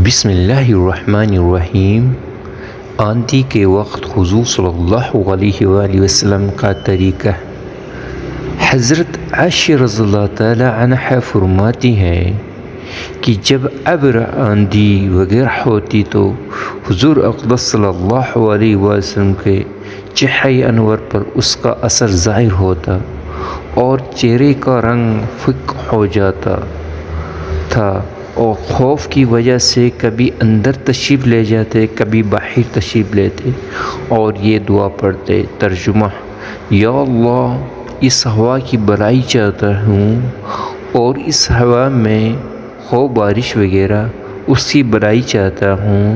بسم اللہ الرحمن الرحیم۔ آندھی کے وقت حضور صلی اللہ علیہ وآلہ وسلم کا طریقہ۔ حضرت عائشہ رضی اللہ تعالی عنہا فرماتی ہیں کہ جب ابر آندھی وغیرہ ہوتی تو حضور اقدس صلی اللہ علیہ وسلم کے چہرہ انور پر اس کا اثر ظاہر ہوتا اور چہرے کا رنگ فک ہو جاتا تھا، اور خوف کی وجہ سے کبھی اندر تشریف لے جاتے، کبھی باہر تشریف لیتے اور یہ دعا پڑھتے۔ ترجمہ: یا اللہ، اس ہوا کی بھلائی چاہتا ہوں اور اس ہوا میں ہو بارش وغیرہ، اس کی بھلائی چاہتا ہوں،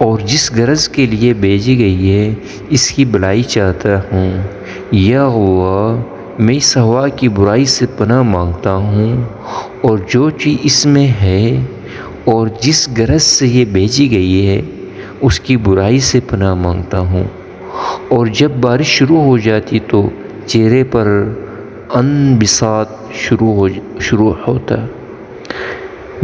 اور جس غرض کے لیے بھیجی گئی ہے اس کی بھلائی چاہتا ہوں۔ یا اللہ، میں اس ہوا کی برائی سے پناہ مانگتا ہوں اور جو چیز اس میں ہے اور جس غرض سے یہ بھیجی گئی ہے اس کی برائی سے پناہ مانگتا ہوں۔ اور جب بارش شروع ہو جاتی تو چہرے پر انبساط شروع ہوتا۔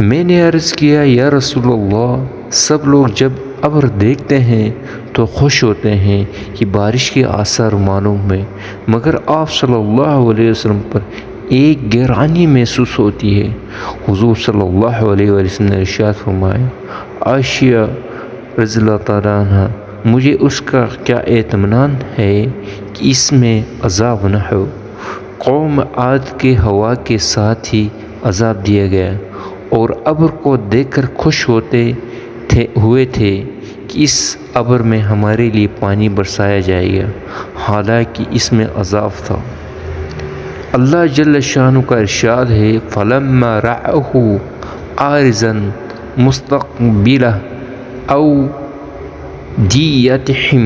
میں نے عرض کیا، یا رسول اللہ، سب لوگ جب ابر دیکھتے ہیں تو خوش ہوتے ہیں کہ بارش کے آثار معلوم ہیں، مگر آپ صلی اللہ علیہ وسلم پر ایک گہرانی محسوس ہوتی ہے۔ حضور صلی اللہ علیہ وسلم نے ارشاد فرمایا، عائشہ رضی اللہ تعالیٰ عنہ، مجھے اس کا کیا اطمینان ہے کہ اس میں عذاب نہ ہو۔ قوم عاد کے ہوا کے ساتھ ہی عذاب دیا گیا اور ابر کو دیکھ کر خوش ہوئے تھے کہ اس ابر میں ہمارے لیے پانی برسایا جائے گا، حالانکہ اس میں عذاب تھا۔ اللہ جل شانہ کا ارشاد ہے، فَلَمَّا رَأَوْهُ عَارِضًا مُسْتَقْبِلَ أَوْدِيَتِهِمْ،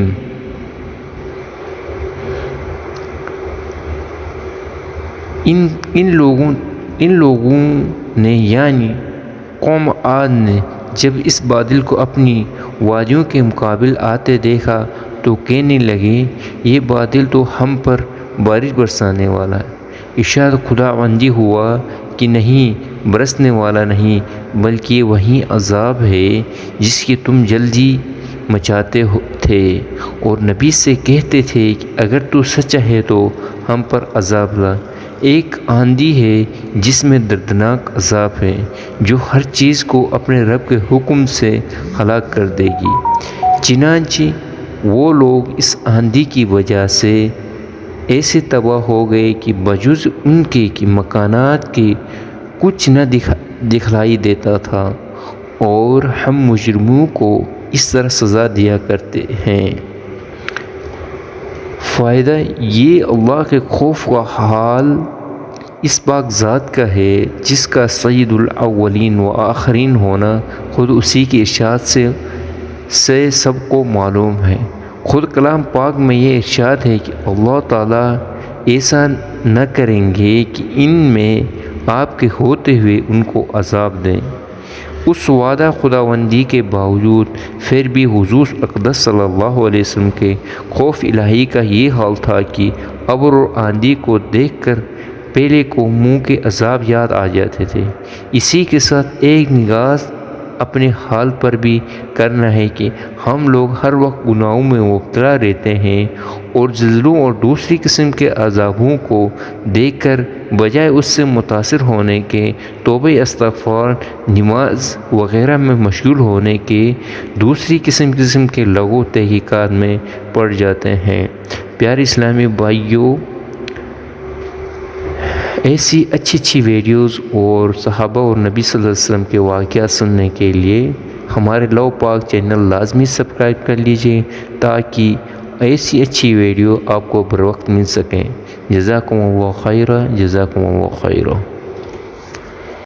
ان لوگوں نے یعنی قوم عاد نے جب اس بادل کو اپنی وادیوں کے مقابل آتے دیکھا تو کہنے لگے، یہ بادل تو ہم پر بارش برسانے والا ہے۔ ارشاد خداوندی ہوا کہ نہیں، برسنے والا نہیں، بلکہ وہی عذاب ہے جس کی تم جلدی مچاتے تھے اور نبی سے کہتے تھے کہ اگر تو سچا ہے تو ہم پر عذاب لا۔ ایک آندھی ہے جس میں دردناک عذاب ہے، جو ہر چیز کو اپنے رب کے حکم سے ہلاک کر دے گی۔ چنانچہ وہ لوگ اس آندھی کی وجہ سے ایسے تباہ ہو گئے کہ بجز ان کے کہ مکانات کے کچھ نہ دکھلائی دیتا تھا، اور ہم مجرموں کو اس طرح سزا دیا کرتے ہیں۔ فائدہ یہ اللہ کے خوف کا حال اس پاک ذات کا ہے جس کا سید الاولین و آخرین ہونا خود اسی کے ارشاد سے سب کو معلوم ہے۔ خود کلام پاک میں یہ ارشاد ہے کہ اللہ تعالیٰ ایسا نہ کریں گے کہ ان میں آپ کے ہوتے ہوئے ان کو عذاب دیں۔ اس وعدہ خداوندی کے باوجود پھر بھی حضور اقدس صلی اللہ علیہ وسلم کے خوف الہی کا یہ حال تھا کہ ابر اور آندھی کو دیکھ کر پہلے قوموں کے عذاب یاد آ جاتے تھے۔ اسی کے ساتھ ایک نگاہ اپنے حال پر بھی کرنا ہے کہ ہم لوگ ہر وقت گناہوں میں مبتلا رہتے ہیں اور زلزلوں اور دوسری قسم کے عذابوں کو دیکھ کر بجائے اس سے متاثر ہونے کے توبہ استغفار، نماز وغیرہ میں مشغول ہونے کے دوسری قسم کے لغو تحقیقات میں پڑ جاتے ہیں۔ پیارے اسلامی بھائیوں، ایسی اچھی ویڈیوز اور صحابہ اور نبی صلی اللہ علیہ وسلم کے واقعات سننے کے لیے ہمارے لو پاک چینل لازمی سبسکرائب کر لیجئے تاکہ ایسی اچھی ویڈیو آپ کو بر وقت مل سکیں۔ جزاکم اللہ خیرا، جزاکم اللہ خیرا۔